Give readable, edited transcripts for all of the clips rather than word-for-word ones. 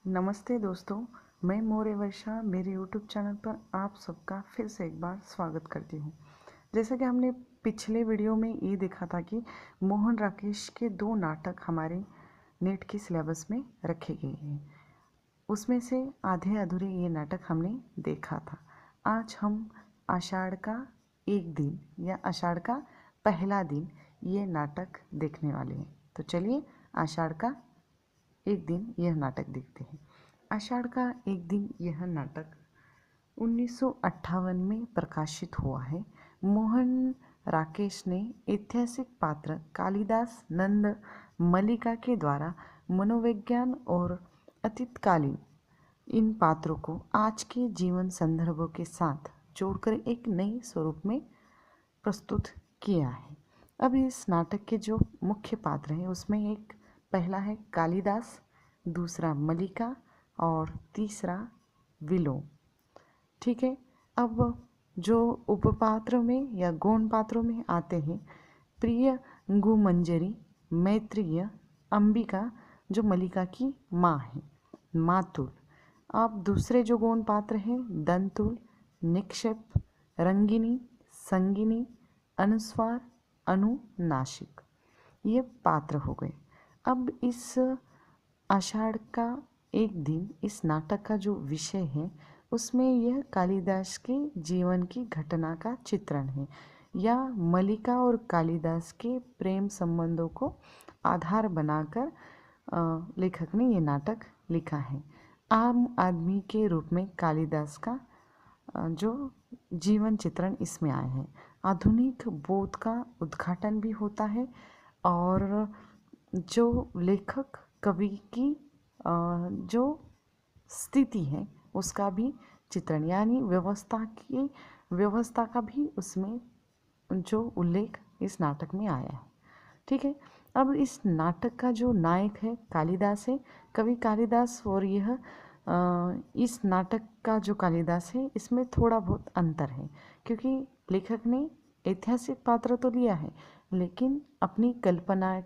नमस्ते दोस्तों, मैं मौर्य वर्षा मेरे यूट्यूब चैनल पर आप सबका फिर से एक बार स्वागत करती हूँ। जैसा कि हमने पिछले वीडियो में ये देखा था कि मोहन राकेश के 2 नाटक हमारे नेट के सिलेबस में रखे गए हैं। उसमें से आधे अधूरे ये नाटक हमने देखा था। आज हम आषाढ़ का एक दिन या आषाढ़ का पहला दिन ये नाटक देखने वाले हैं। तो चलिए आषाढ़ का एक दिन यह नाटक देखते हैं। आषाढ़ का एक दिन यह नाटक 1958 में प्रकाशित हुआ है। मोहन राकेश ने ऐतिहासिक पात्र कालिदास नंद मल्लिका के द्वारा मनोविज्ञान और अतीतकालीन इन पात्रों को आज के जीवन संदर्भों के साथ जोड़कर एक नए स्वरूप में प्रस्तुत किया है। अब इस नाटक के जो मुख्य पात्र हैं उसमें एक पहला है कालिदास, दूसरा मल्लिका और तीसरा विलोम। ठीक है। अब जो उपपात्र में या गौण पात्रों में आते हैं, प्रिय मंजरी, मैत्रेय, अंबिका जो मल्लिका की माँ है, मातुल। अब दूसरे जो गौण पात्र हैं दंतुल, निक्षेप, रंगिनी, संगिनी, अनुस्वार, अनुनासिक, ये पात्र हो गए। अब इस आषाढ़ का एक दिन इस नाटक का जो विषय है उसमें यह कालिदास के जीवन की घटना का चित्रण है या मल्लिका और कालिदास के प्रेम संबंधों को आधार बनाकर लेखक ने ये नाटक लिखा है। आम आदमी के रूप में कालिदास का जो जीवन चित्रण इसमें आए हैं। आधुनिक बोध का उद्घाटन भी होता है और जो लेखक कवि की जो स्थिति है उसका भी चित्रण यानी व्यवस्था का भी उसमें जो उल्लेख इस नाटक में आया है। ठीक है। अब इस नाटक का जो नायक है कालिदास है, कवि कालिदास। और यह इस नाटक का जो कालिदास है इसमें थोड़ा बहुत अंतर है क्योंकि लेखक ने ऐतिहासिक पात्र तो लिया है लेकिन अपनी कल्पना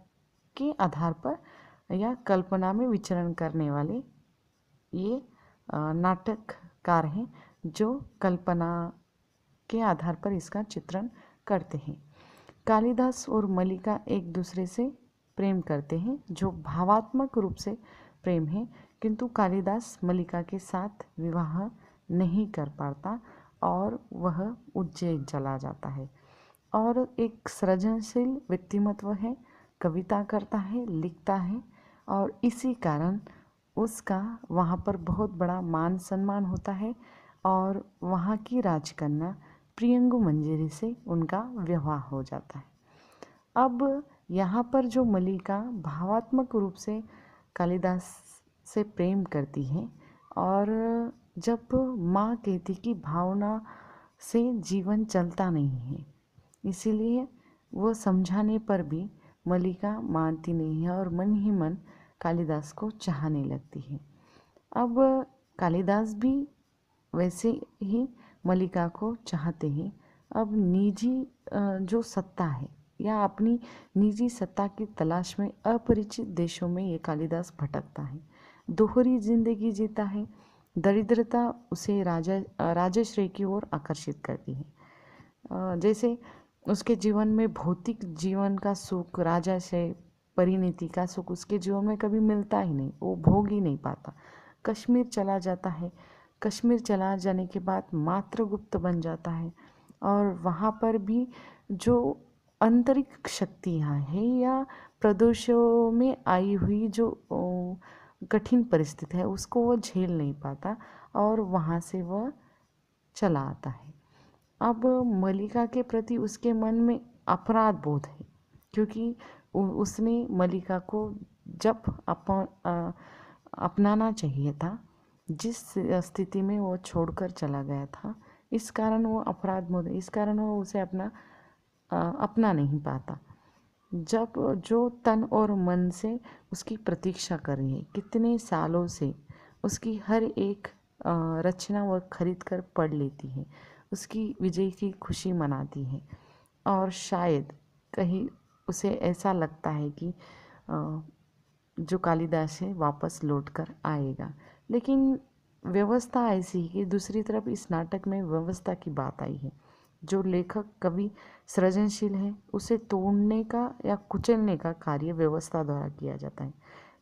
के आधार पर या कल्पना में विचरण करने वाले ये नाटककार हैं जो कल्पना के आधार पर इसका चित्रण करते हैं। कालिदास और मल्लिका एक दूसरे से प्रेम करते हैं जो भावात्मक रूप से प्रेम है, किंतु कालिदास मल्लिका के साथ विवाह नहीं कर पाता और वह उज्जैन चला जाता है और एक सृजनशील व्यक्तिमत्व है, कविता करता है, लिखता है और इसी कारण उसका वहाँ पर बहुत बड़ा मान सम्मान होता है और वहाँ की राजकन्या प्रियंगु मंजरी से उनका विवाह हो जाता है। अब यहाँ पर जो मल्लिका भावात्मक रूप से कालिदास से प्रेम करती है और जब माँ कहती कि भावना से जीवन चलता नहीं है, इसीलिए वो समझाने पर भी मल्लिका मानती नहीं है और मन ही मन कालिदास को चाहने लगती है। अब कालिदास भी वैसे ही मल्लिका को चाहते हैं। अब निजी जो सत्ता है या अपनी निजी सत्ता की तलाश में अपरिचित देशों में ये कालिदास भटकता है, दोहरी जिंदगी जीता है। दरिद्रता उसे राजश्री की ओर आकर्षित करती है। जैसे उसके जीवन में भौतिक जीवन का सुख, राजाश्रय, परिणति का सुख उसके जीवन में कभी मिलता ही नहीं, वो भोग ही नहीं पाता। कश्मीर चला जाता है, कश्मीर चला जाने के बाद मात्रगुप्त बन जाता है और वहाँ पर भी जो आंतरिक शक्तियाँ हैं या प्रदेशों में आई हुई जो कठिन परिस्थिति है उसको वो झेल नहीं पाता और वहाँ से वह चला आता है। अब मल्लिका के प्रति उसके मन में अपराध बोध है क्योंकि उसने मल्लिका को जब अपनाना चाहिए था, जिस स्थिति में वो छोड़कर चला गया था, इस कारण वो अपराध बोध, इस कारण वो उसे अपना नहीं पाता। जब जो तन और मन से उसकी प्रतीक्षा कर रही है, कितने सालों से उसकी हर एक रचना वो खरीद कर पढ़ लेती है, उसकी विजय की खुशी मनाती है और शायद कहीं उसे ऐसा लगता है कि जो कालिदास है वापस लौट कर आएगा। लेकिन व्यवस्था ऐसी है कि दूसरी तरफ इस नाटक में व्यवस्था की बात आई है। जो लेखक कवि सृजनशील है उसे तोड़ने का या कुचलने का कार्य व्यवस्था द्वारा किया जाता है।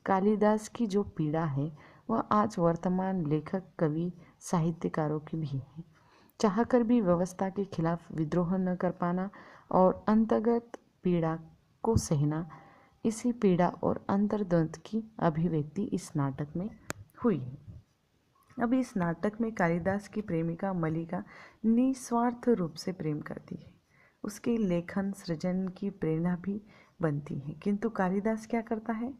कालिदास की जो पीड़ा है वह आज वर्तमान लेखक कवि साहित्यकारों की भी है। चाहकर भी व्यवस्था के खिलाफ विद्रोह न कर पाना और अंतर्गत पीड़ा को सहना, इसी पीड़ा और अंतर्द्वंद की अभिव्यक्ति इस नाटक में हुई है। अब इस नाटक में कालिदास की प्रेमिका मल्लिका निस्वार्थ रूप से प्रेम करती है। उसके लेखन सृजन की प्रेरणा भी बनती है। किंतु कालिदास क्या करता है?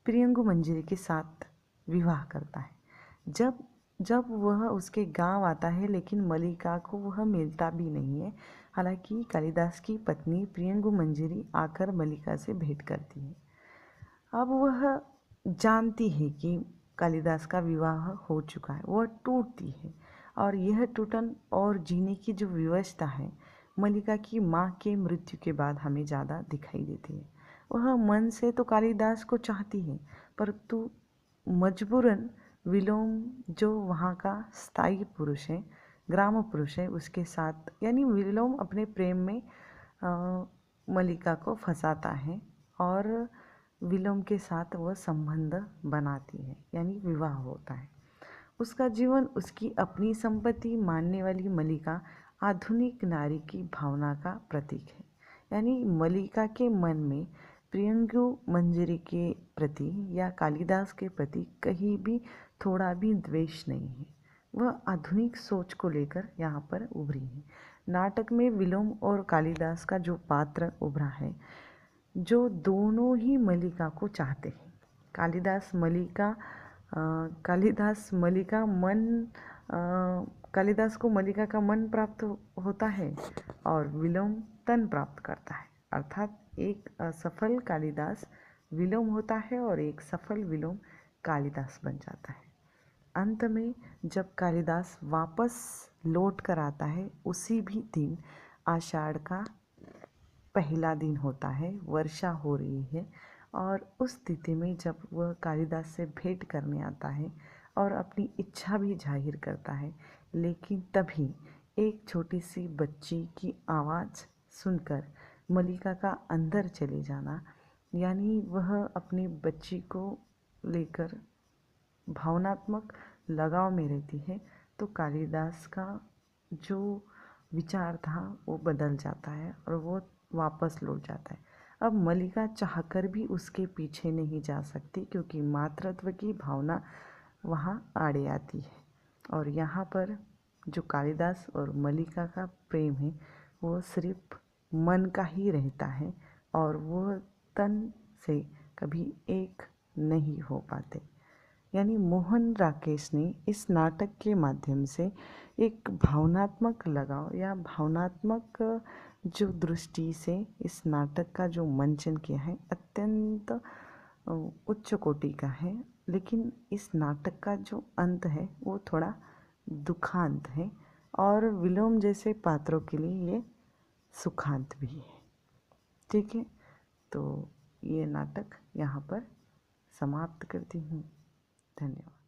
प्रियंगु मंजरी के साथ विवाह करता है। जब जब वह उसके गांव आता है, लेकिन मल्लिका को वह मिलता भी नहीं है। हालांकि कालिदास की पत्नी प्रियंगु मंजरी आकर मल्लिका से भेंट करती है। अब वह जानती है कि कालिदास का विवाह हो चुका है, वह टूटती है। और यह टूटन और जीने की जो व्यवस्था है मल्लिका की माँ के मृत्यु के बाद हमें ज़्यादा दिखाई देती है। वह मन से तो कालिदास को चाहती है, परंतु मजबूरन विलोम जो वहाँ का स्थायी पुरुष है, ग्राम पुरुष है, उसके साथ, यानी विलोम अपने प्रेम में मल्लिका को फंसाता है और विलोम के साथ वह संबंध बनाती है, यानी विवाह होता है। उसका जीवन उसकी अपनी संपत्ति मानने वाली मल्लिका आधुनिक नारी की भावना का प्रतीक है। यानी मल्लिका के मन में प्रियंगु मंजरी के प्रति या कालिदास के प्रति कहीं भी थोड़ा भी द्वेष नहीं है। वह आधुनिक सोच को लेकर यहाँ पर उभरी है। नाटक में विलोम और कालिदास का जो पात्र उभरा है, जो दोनों ही मल्लिका को चाहते हैं। कालिदास को मल्लिका का मन प्राप्त होता है और विलोम तन प्राप्त करता है। अर्थात एक असफल कालिदास विलोम होता है और एक सफल विलोम कालिदास बन जाता है। अंत में जब कालिदास वापस लौट कर आता है, उसी भी दिन आषाढ़ का पहला दिन होता है, वर्षा हो रही है, और उस स्थिति में जब वह कालिदास से भेंट करने आता है और अपनी इच्छा भी जाहिर करता है, लेकिन तभी एक छोटी सी बच्ची की आवाज़ सुनकर मल्लिका का अंदर चले जाना, यानी वह अपनी बच्ची को लेकर भावनात्मक लगाव में रहती है, तो कालिदास का जो विचार था वो बदल जाता है और वो वापस लौट जाता है। अब मल्लिका चाहकर भी उसके पीछे नहीं जा सकती, क्योंकि मातृत्व की भावना वहाँ आड़े आती है। और यहाँ पर जो कालिदास और मल्लिका का प्रेम है वो सिर्फ मन का ही रहता है और वो तन से कभी एक नहीं हो पाते। यानी मोहन राकेश ने इस नाटक के माध्यम से एक भावनात्मक लगाव या भावनात्मक जो दृष्टि से इस नाटक का जो मंचन किया है, अत्यंत उच्च कोटि का है। लेकिन इस नाटक का जो अंत है वो थोड़ा दुखांत है और विलोम जैसे पात्रों के लिए ये सुखांत भी है। ठीक है, तो ये नाटक यहाँ पर समाप्त करती हूँ। धन्यवाद।